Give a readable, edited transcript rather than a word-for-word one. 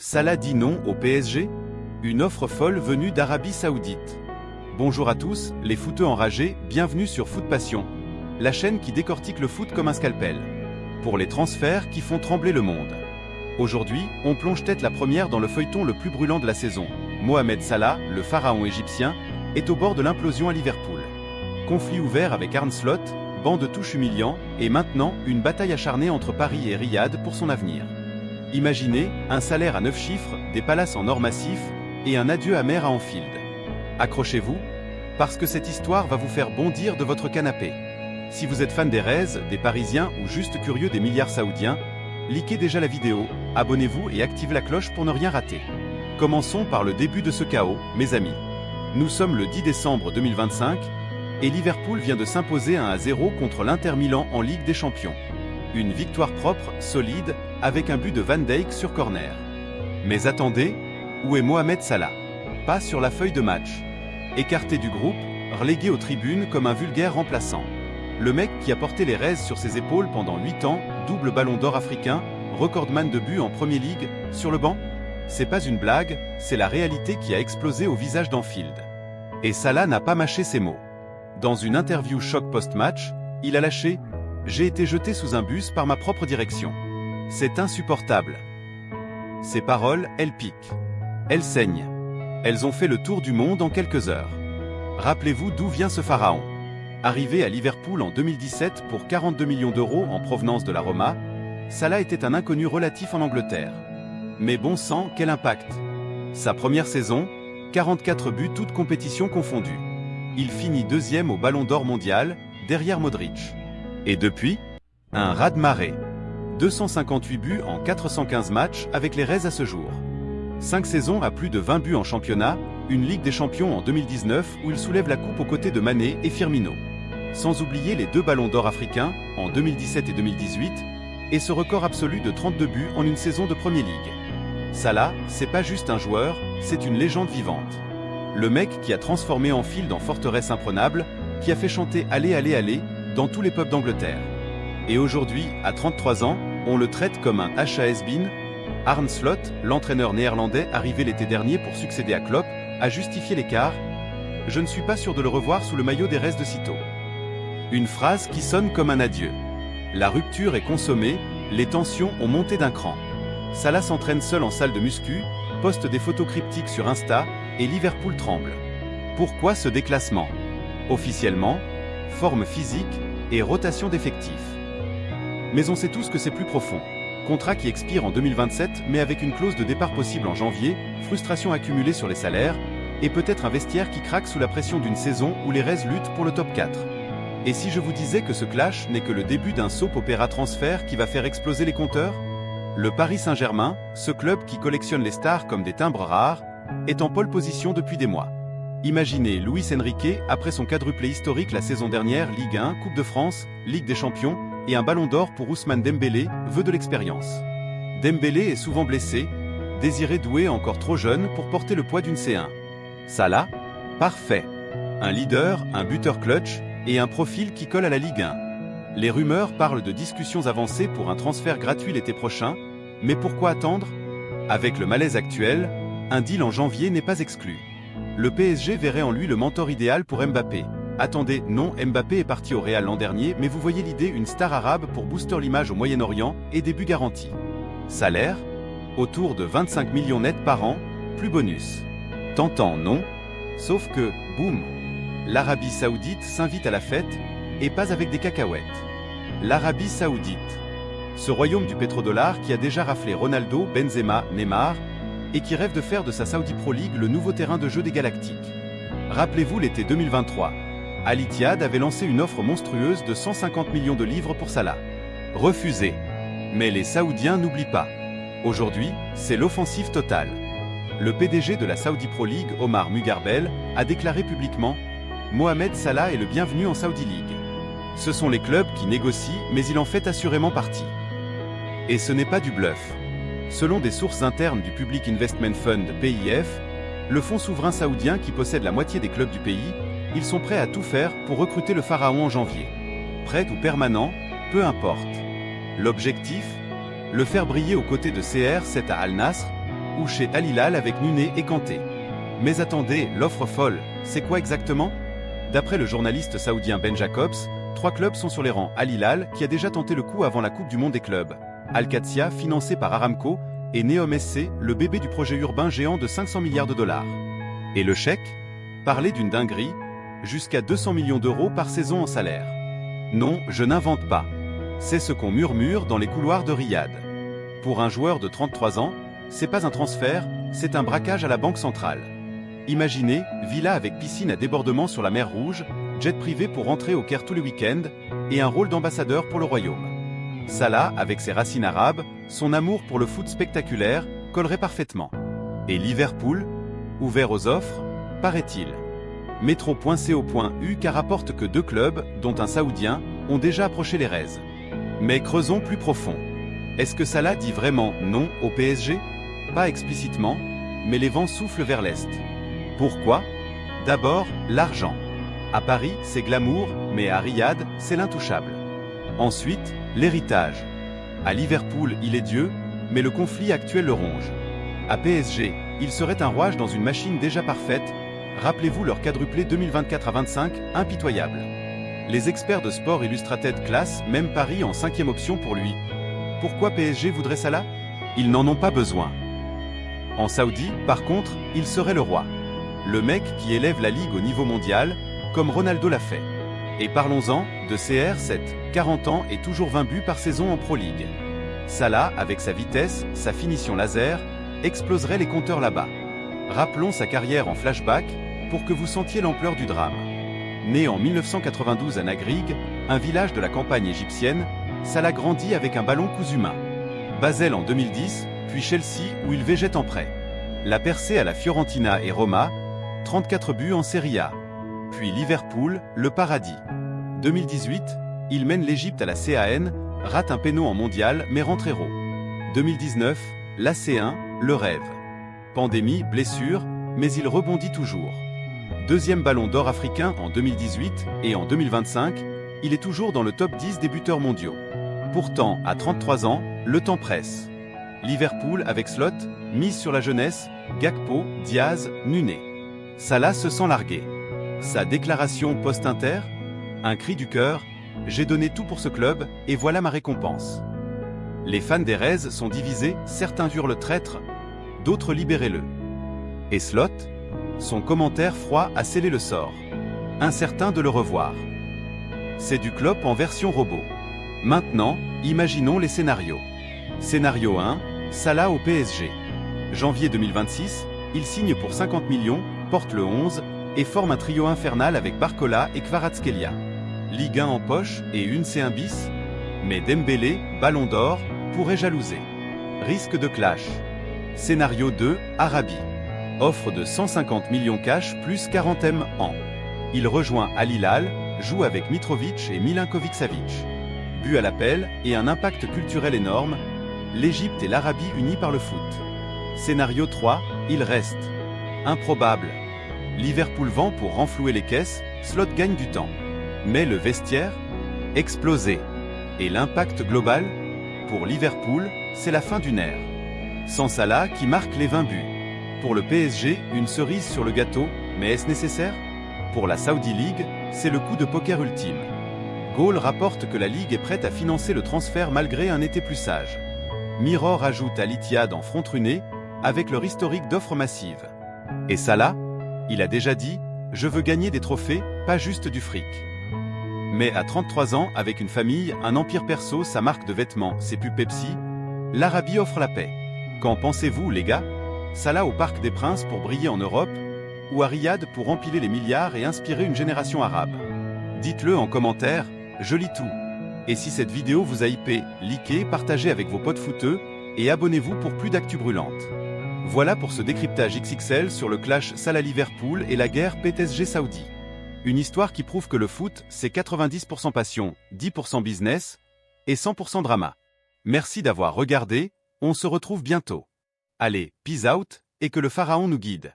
Salah dit non au PSG? Une offre folle venue d'Arabie Saoudite. Bonjour à tous, les footeux enragés, bienvenue sur Foot Passion, la chaîne qui décortique le foot comme un scalpel. Pour les transferts qui font trembler le monde. Aujourd'hui, on plonge tête la première dans le feuilleton le plus brûlant de la saison. Mohamed Salah, le pharaon égyptien, est au bord de l'implosion à Liverpool. Conflit ouvert avec Arne Slot, banc de touche humiliant, et maintenant, une bataille acharnée entre Paris et Riyad pour son avenir. Imaginez, un salaire à 9 chiffres, des palaces en or massif, et un adieu amer à Anfield. Accrochez-vous, parce que cette histoire va vous faire bondir de votre canapé. Si vous êtes fan des Reds, des Parisiens ou juste curieux des milliards saoudiens, likez déjà la vidéo, abonnez-vous et activez la cloche pour ne rien rater. Commençons par le début de ce chaos, mes amis. Nous sommes le 10 décembre 2025, et Liverpool vient de s'imposer 1-0 contre l'Inter Milan en Ligue des Champions. Une victoire propre, solide, avec un but de Van Dijk sur corner. Mais attendez, où est Mohamed Salah? Pas sur la feuille de match. Écarté du groupe, relégué aux tribunes comme un vulgaire remplaçant. Le mec qui a porté les Reds sur ses épaules pendant 8 ans, double ballon d'or africain, recordman de buts en Premier League, sur le banc? C'est pas une blague, c'est la réalité qui a explosé au visage d'Anfield. Et Salah n'a pas mâché ses mots. Dans une interview choc post-match, il a lâché « J'ai été jeté sous un bus par ma propre direction. C'est insupportable. » Ces paroles, elles piquent. Elles saignent. Elles ont fait le tour du monde en quelques heures. Rappelez-vous d'où vient ce pharaon. Arrivé à Liverpool en 2017 pour 42 millions d'euros en provenance de la Roma, Salah était un inconnu relatif en Angleterre. Mais bon sang, quel impact! Sa première saison, 44 buts toutes compétitions confondues. Il finit deuxième au Ballon d'Or mondial, derrière Modric. Et depuis, un raz-de-marée. 258 buts en 415 matchs avec les Reds à ce jour. 5 saisons à plus de 20 buts en championnat, une Ligue des Champions en 2019 où il soulève la coupe aux côtés de Mané et Firmino. Sans oublier les 2 ballons d'or africains, en 2017 et 2018, et ce record absolu de 32 buts en une saison de Premier League. Salah, c'est pas juste un joueur, c'est une légende vivante. Le mec qui a transformé Anfield en forteresse imprenable, qui a fait chanter « Allez, allez, allez » dans tous les pubs d'Angleterre. Et aujourd'hui, à 33 ans, on le traite comme un has-been. Arne Slot, l'entraîneur néerlandais arrivé l'été dernier pour succéder à Klopp, a justifié l'écart. « Je ne suis pas sûr de le revoir sous le maillot des Reds de sitôt. » Une phrase qui sonne comme un adieu. La rupture est consommée, les tensions ont monté d'un cran. Salah s'entraîne seul en salle de muscu, poste des photos cryptiques sur Insta, et Liverpool tremble. Pourquoi ce déclassement? Officiellement, forme physique et rotation d'effectifs. Mais on sait tous que c'est plus profond. Contrat qui expire en 2027 mais avec une clause de départ possible en janvier, frustration accumulée sur les salaires, et peut-être un vestiaire qui craque sous la pression d'une saison où les Reds luttent pour le top 4. Et si je vous disais que ce clash n'est que le début d'un soap opéra transfert qui va faire exploser les compteurs? Le Paris Saint-Germain, ce club qui collectionne les stars comme des timbres rares, est en pole position depuis des mois. Imaginez Luis Enrique, après son quadruplé historique la saison dernière, Ligue 1, Coupe de France, Ligue des Champions, et un ballon d'or pour Ousmane Dembélé, veut de l'expérience. Dembélé est souvent blessé, Désiré Doué encore trop jeune pour porter le poids d'une C1. Salah? Parfait. Un leader, un buteur clutch, et un profil qui colle à la Ligue 1. Les rumeurs parlent de discussions avancées pour un transfert gratuit l'été prochain, mais pourquoi attendre? Avec le malaise actuel, un deal en janvier n'est pas exclu. Le PSG verrait en lui le mentor idéal pour Mbappé. Attendez, non, Mbappé est parti au Real l'an dernier, mais vous voyez l'idée, une star arabe pour booster l'image au Moyen-Orient et des buts garantis. Salaire? Autour de 25 millions nets par an, plus bonus. Tentant, non? Sauf que, boum, l'Arabie Saoudite s'invite à la fête, et pas avec des cacahuètes. L'Arabie Saoudite. Ce royaume du pétrodollar qui a déjà raflé Ronaldo, Benzema, Neymar, et qui rêve de faire de sa Saudi Pro League le nouveau terrain de jeu des Galactiques. Rappelez-vous l'été 2023. Al Ittihad avait lancé une offre monstrueuse de 150 millions de livres pour Salah. Refusé. Mais les Saoudiens n'oublient pas. Aujourd'hui, c'est l'offensive totale. Le PDG de la Saudi Pro League, Omar Mugarbel, a déclaré publiquement « Mohamed Salah est le bienvenu en Saudi League. Ce sont les clubs qui négocient, mais il en fait assurément partie. » Et ce n'est pas du bluff. Selon des sources internes du Public Investment Fund PIF, le fonds souverain saoudien qui possède la moitié des clubs du pays, ils sont prêts à tout faire pour recruter le pharaon en janvier. Prêt ou permanent, peu importe. L'objectif? Le faire briller aux côtés de CR7 à Al Nassr, ou chez Al Hilal avec Nunez et Kanté. Mais attendez, l'offre folle, c'est quoi exactement? D'après le journaliste saoudien Ben Jacobs, 3 clubs sont sur les rangs. Al Hilal, qui a déjà tenté le coup avant la Coupe du Monde des clubs. Al-Qadsia, financé par Aramco, et Neom SC, le bébé du projet urbain géant de 500 milliards de dollars. Et le chèque? Parler d'une dinguerie, jusqu'à 200 millions d'euros par saison en salaire. Non, je n'invente pas. C'est ce qu'on murmure dans les couloirs de Riyad. Pour un joueur de 33 ans, c'est pas un transfert, c'est un braquage à la Banque centrale. Imaginez, villa avec piscine à débordement sur la mer Rouge, jet privé pour rentrer au Caire tous les week-ends, et un rôle d'ambassadeur pour le royaume. Salah, avec ses racines arabes, son amour pour le foot spectaculaire, collerait parfaitement. Et Liverpool, ouvert aux offres, paraît-il. Metro.co.uk rapporte que 2 clubs, dont un saoudien, ont déjà approché les Reds. Mais creusons plus profond. Est-ce que Salah dit vraiment non au PSG? Pas explicitement, mais les vents soufflent vers l'Est. Pourquoi? D'abord, l'argent. À Paris, c'est glamour, mais à Riyad, c'est l'intouchable. Ensuite, l'héritage. À Liverpool, il est Dieu, mais le conflit actuel le ronge. À PSG, il serait un rouage dans une machine déjà parfaite. Rappelez-vous leur quadruplé 2024 à 25, impitoyable. Les experts de sport Illustrated classent même Paris en 5e option pour lui. Pourquoi PSG voudrait Salah? Ils n'en ont pas besoin. En Saoudi, par contre, il serait le roi. Le mec qui élève la ligue au niveau mondial, comme Ronaldo l'a fait. Et parlons-en de CR7, 40 ans et toujours 20 buts par saison en Pro League. Salah, avec sa vitesse, sa finition laser, exploserait les compteurs là-bas. Rappelons sa carrière en flashback, pour que vous sentiez l'ampleur du drame. Né en 1992 à Nagrig, un village de la campagne égyptienne, Salah grandit avec un ballon cousu main. Basel en 2010, puis Chelsea où il végète en prêt. La percée à la Fiorentina et Roma, 34 buts en Serie A. Puis Liverpool, le paradis. 2018, il mène l'Égypte à la CAN, rate un péno en mondial mais rentre héros. 2019, l'AC1, le rêve. Pandémie, blessure, mais il rebondit toujours. Deuxième ballon d'or africain en 2018 et en 2025, il est toujours dans le top 10 des buteurs mondiaux. Pourtant, à 33 ans, le temps presse. Liverpool avec Slot, mise sur la jeunesse, Gakpo, Diaz, Nunez. Salah se sent largué. Sa déclaration post-inter? Un cri du cœur, j'ai donné tout pour ce club, et voilà ma récompense. Les fans des Reds sont divisés, certains hurlent traître, d'autres libérez-le. Et Slot? Son commentaire froid a scellé le sort. Incertain de le revoir. C'est du Klopp en version robot. Maintenant, imaginons les scénarios. Scénario 1, Salah au PSG. Janvier 2026, il signe pour 50 millions, porte le 11, et forme un trio infernal avec Barcola et Kvaratskhelia. Ligue 1 en poche et une C1 bis, mais Dembélé, Ballon d'Or, pourrait jalouser. Risque de clash. Scénario 2, Arabie. Offre de 150 millions cash plus 40 M ans. Il rejoint Al Hilal, joue avec Mitrovic et Milinkovic-Savic. But à l'appel et un impact culturel énorme, l'Égypte et l'Arabie unis par le foot. Scénario 3, il reste. Improbable. Liverpool vend pour renflouer les caisses, Slot gagne du temps. Mais le vestiaire? Explosé. Et l'impact global? Pour Liverpool, c'est la fin d'une ère. Sans Salah qui marque les 20 buts. Pour le PSG, une cerise sur le gâteau, mais est-ce nécessaire? Pour la Saudi League, c'est le coup de poker ultime. Goal rapporte que la Ligue est prête à financer le transfert malgré un été plus sage. Mirror ajoute Al Ittihad en front runé, avec leur historique d'offres massives. Et Salah? Il a déjà dit « Je veux gagner des trophées, pas juste du fric ». Mais à 33 ans, avec une famille, un empire perso, sa marque de vêtements, ses pubs Pepsi, l'Arabie offre la paix. Qu'en pensez-vous, les gars? Salah au Parc des Princes pour briller en Europe, ou à Riyad pour empiler les milliards et inspirer une génération arabe? Dites-le en commentaire, je lis tout. Et si cette vidéo vous a hypé, likez, partagez avec vos potes footeux, et abonnez-vous pour plus d'actu brûlante. Voilà pour ce décryptage XXL sur le clash Salah-Liverpool et la guerre PSG Saoudi. Une histoire qui prouve que le foot, c'est 90% passion, 10% business, et 100% drama. Merci d'avoir regardé, on se retrouve bientôt. Allez, peace out, et que le pharaon nous guide.